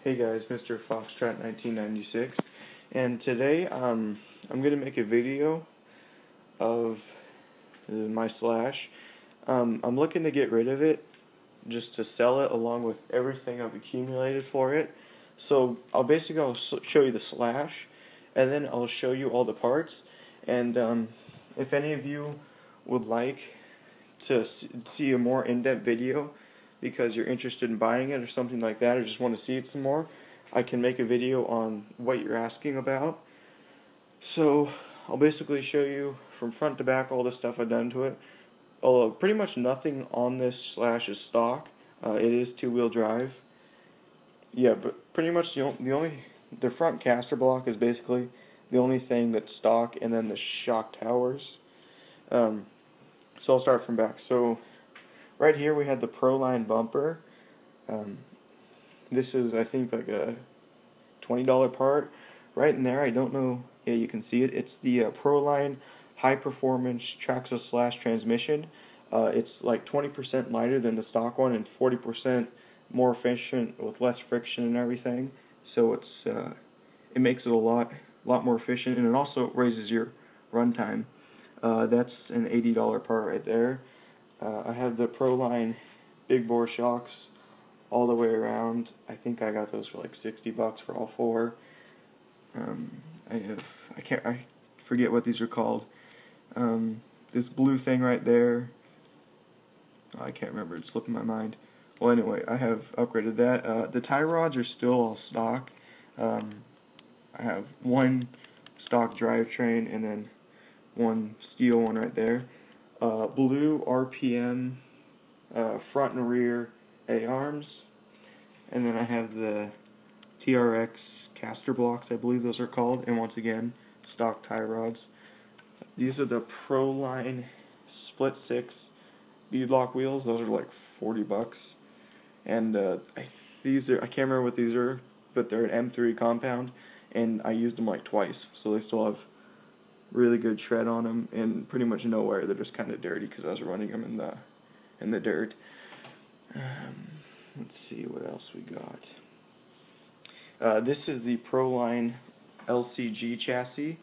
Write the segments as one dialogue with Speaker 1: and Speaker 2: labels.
Speaker 1: Hey guys, Mr. Foxtrot 1996, and today I'm gonna make a video of my slash. I'm looking to get rid of it, just to sell it along with everything I've accumulated for it. So I'll show you the slash, and then I'll show you all the parts. And if any of you would like to see a more in-depth video because you're interested in buying it or something like that, or just want to see it some more, I can make a video on what you're asking about. So I'll basically show you from front to back all the stuff I've done to it. Although pretty much nothing on this slash is stock. It is two-wheel drive. Yeah, but pretty much the front caster block is basically the only thing that's stock, and then the shock towers. So I'll start from back. So right here we had the Proline bumper. This is, I think, like a $20 part. Right in there, I don't know, yeah, you can see it. It's the Proline high performance Traxxas slash transmission. It's like 20% lighter than the stock one and 40% more efficient with less friction and everything. So it makes it a lot more efficient, and it also raises your runtime. That's an $80 part right there. I have the Proline big bore shocks all the way around. I think I got those for like $60 for all four. I forget what these are called. This blue thing right there, I can't remember, it's slipping my mind. Well, anyway, I have upgraded that. The tie rods are still all stock. I have one stock drivetrain and then one steel one right there. Blue RPM front and rear A-arms, and then I have the TRX caster blocks, I believe those are called, and once again, stock tie rods. These are the Proline split 6 beadlock wheels. Those are like $40, and I can't remember what these are, but they're an M3 compound, and I used them like twice, so they still have really good tread on them, and pretty much no wear. They're just kind of dirty because I was running them in the dirt. Let's see what else we got. This is the Proline LCG chassis.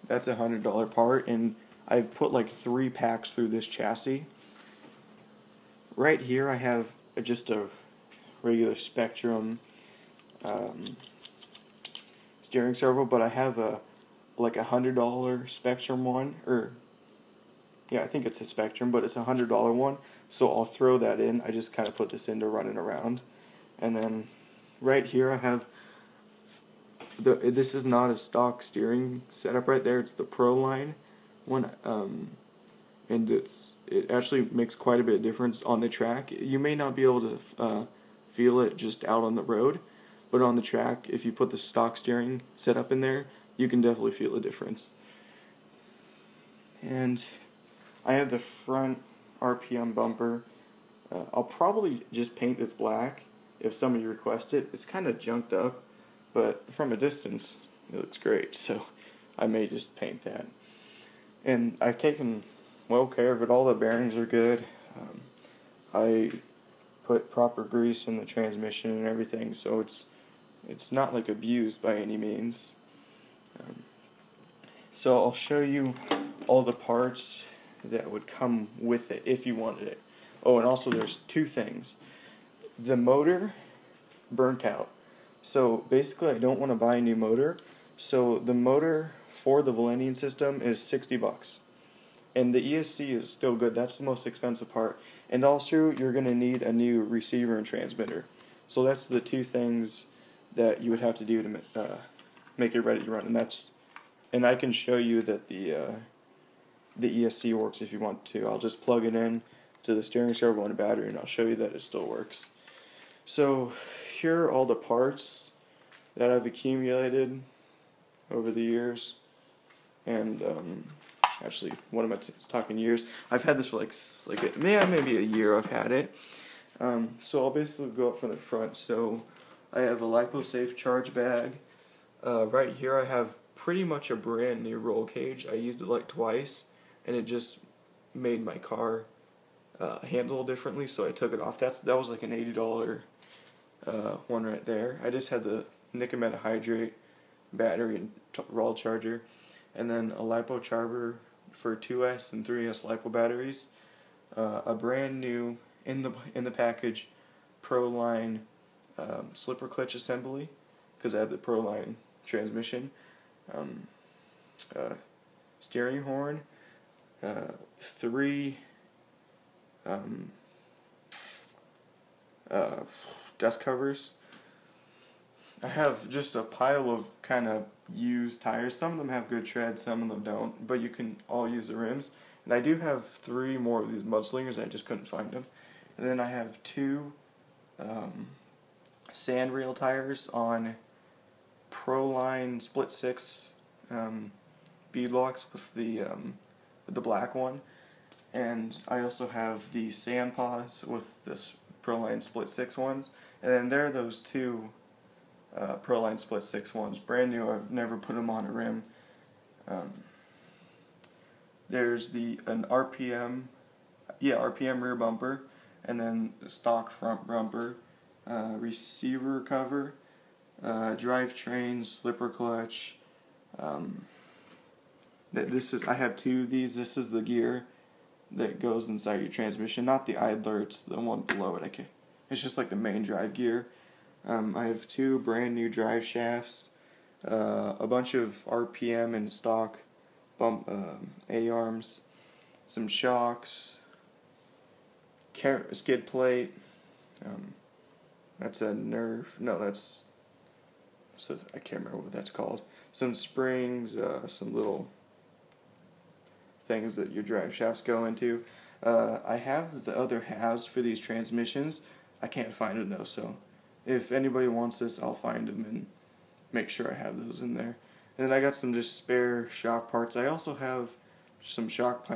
Speaker 1: That's a $100 part, and I've put like 3 packs through this chassis. Right here I have just a regular Spectrum steering servo, but I have like a $100 Spectrum one, or yeah, I think it's a Spectrum, but it's a $100 one, so I'll throw that in. I just kind of put this in to run it around. And then right here I have this is not a stock steering setup right there, it's the Proline one, and it actually makes quite a bit of difference on the track. You may not be able to feel it just out on the road, but on the track, if you put the stock steering setup in there, you can definitely feel the difference. And I have the front RPM bumper. I'll probably just paint this black if somebody requests it. It's kind of junked up, but from a distance it looks great, so I may just paint that. And I've taken well care of it. All the bearings are good. I put proper grease in the transmission and everything, so it's not like abused by any means. So I'll show you all the parts that would come with it if you wanted it. Oh, and also there's 2 things. The motor burnt out. So basically I don't want to buy a new motor. So the motor for the Valenian system is $60. And the ESC is still good. That's the most expensive part. And also you're going to need a new receiver and transmitter. So that's the 2 things that you would have to do to make it ready to run. And I can show you that the ESC works if you want to. I'll just plug it in to the steering servo and a battery, and I'll show you that it still works. So here are all the parts that I've accumulated over the years. And actually, what am I talking years? I've had this for maybe a year. I've had it. So I'll basically go up from the front. So I have a LipoSafe charge bag. Right here I have pretty much a brand new roll cage. I used it like twice, and it just made my car handle differently, so I took it off. That was like an $80 one right there. I just had the nickel metal hydrate battery and raw charger, and then a LiPo charger for 2S and 3S LiPo batteries. A brand new in the package Proline slipper clutch assembly, because I have the Proline transmission. Steering horn, 3 dust covers. I have just a pile of kind of used tires. Some of them have good tread, some of them don't, but you can all use the rims. And I do have 3 more of these mudslingers, I just couldn't find them. And then I have 2 sand rail tires on Proline Split 6 beadlocks with the black one. And I also have the sand paws with this Proline Split 6 ones. And then there are those 2 Proline Split 6 ones, brand new. I've never put them on a rim. There's an RPM rear bumper, and then the stock front bumper, receiver cover, drivetrain, slipper clutch. I have 2 of these. This is the gear that goes inside your transmission, not the idler. It's the one below it. It's just like the main drive gear. I have 2 brand new drive shafts, a bunch of RPM and stock A-arms, some shocks, skid plate, that's a nerve, no, I can't remember what that's called, some springs, some little things that your drive shafts go into. I have the other halves for these transmissions. I can't find them though, so if anybody wants this, I'll find them and make sure I have those in there. And then I got some just spare shock parts. I also have some shock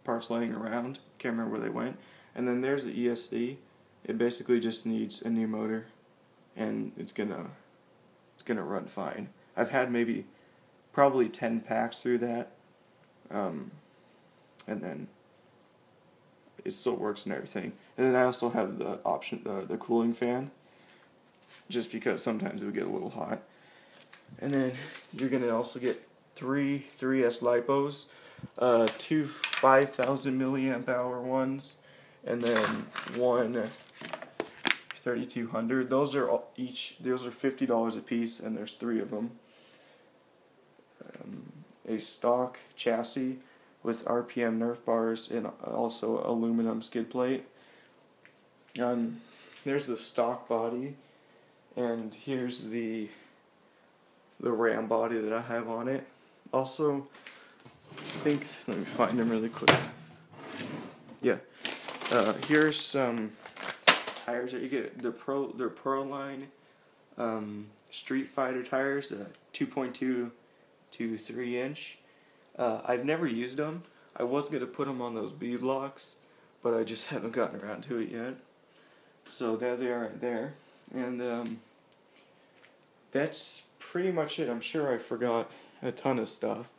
Speaker 1: parts laying around. Can't remember where they went. And then there's the ESC. It basically just needs a new motor, and it's gonna run fine. I've had probably 10 packs through that, and then it still works and everything. And then I also have the option, the cooling fan, just because sometimes it would get a little hot. And then you're going to also get 3 3S LiPos, 2 5,000 milliamp hour ones, and then 1 3200. Those are $50 a piece, and there's 3 of them. A stock chassis with RPM Nerf bars and also aluminum skid plate. There's the stock body, and here's the ram body that I have on it. Also, let me find them really quick. Yeah, here's some tires that you get. They're Proline Street Fighter tires, 2.2 to 3 inch. I've never used them. I was gonna put them on those beadlocks, but I just haven't gotten around to it yet. So there they are right there, and that's pretty much it. I'm sure I forgot a ton of stuff.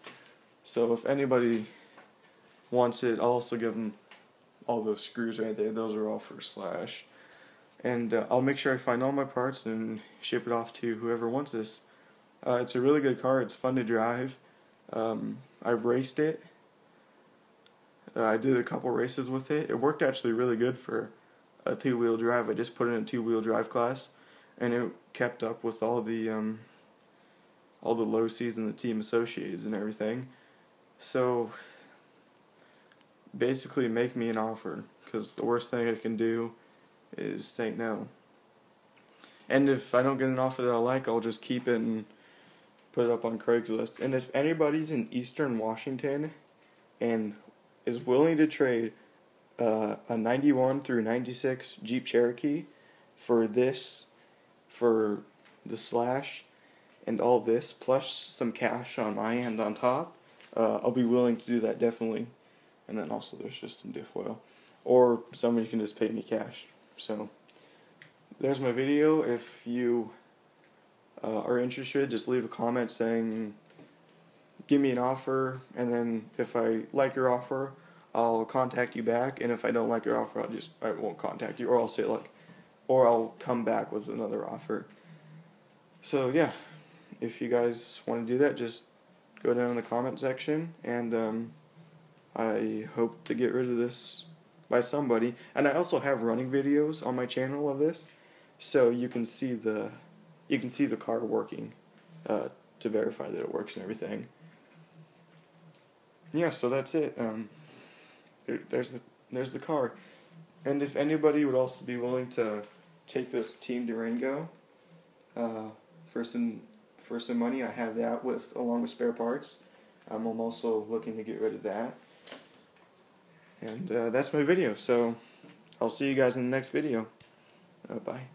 Speaker 1: So if anybody wants it, I'll also give them all those screws right there. Those are all for Slash. And I'll make sure I find all my parts and ship it off to whoever wants this. It's a really good car. It's fun to drive. I've raced it. I did a couple races with it. It worked actually really good for a 2-wheel drive. I just put it in a 2-wheel drive class, and it kept up with all the low C's and the team associates and everything. So basically, make me an offer, because the worst thing I can do is say no. And if I don't get an offer that I like, I'll just keep it and put it up on Craigslist. And if anybody's in Eastern Washington and is willing to trade a 91 through 96 Jeep Cherokee for the Slash and all this, plus some cash on my end on top, I'll be willing to do that, definitely. And then also there's just some diff oil. Or somebody can just pay me cash. So there's my video. If you are interested, just leave a comment saying give me an offer, and then if I like your offer, I'll contact you back, and if I don't like your offer, I won't contact you, or I'll say like, or I'll come back with another offer. So yeah, if you guys want to do that, just go down in the comment section, and I hope to get rid of this by somebody. And I also have running videos on my channel of this, so you can see the car working to verify that it works and everything. Yeah, so that's it. There's the car, and if anybody would also be willing to take this Team Durango for some money, I have that along with spare parts. I'm also looking to get rid of that. And that's my video, so I'll see you guys in the next video. Bye.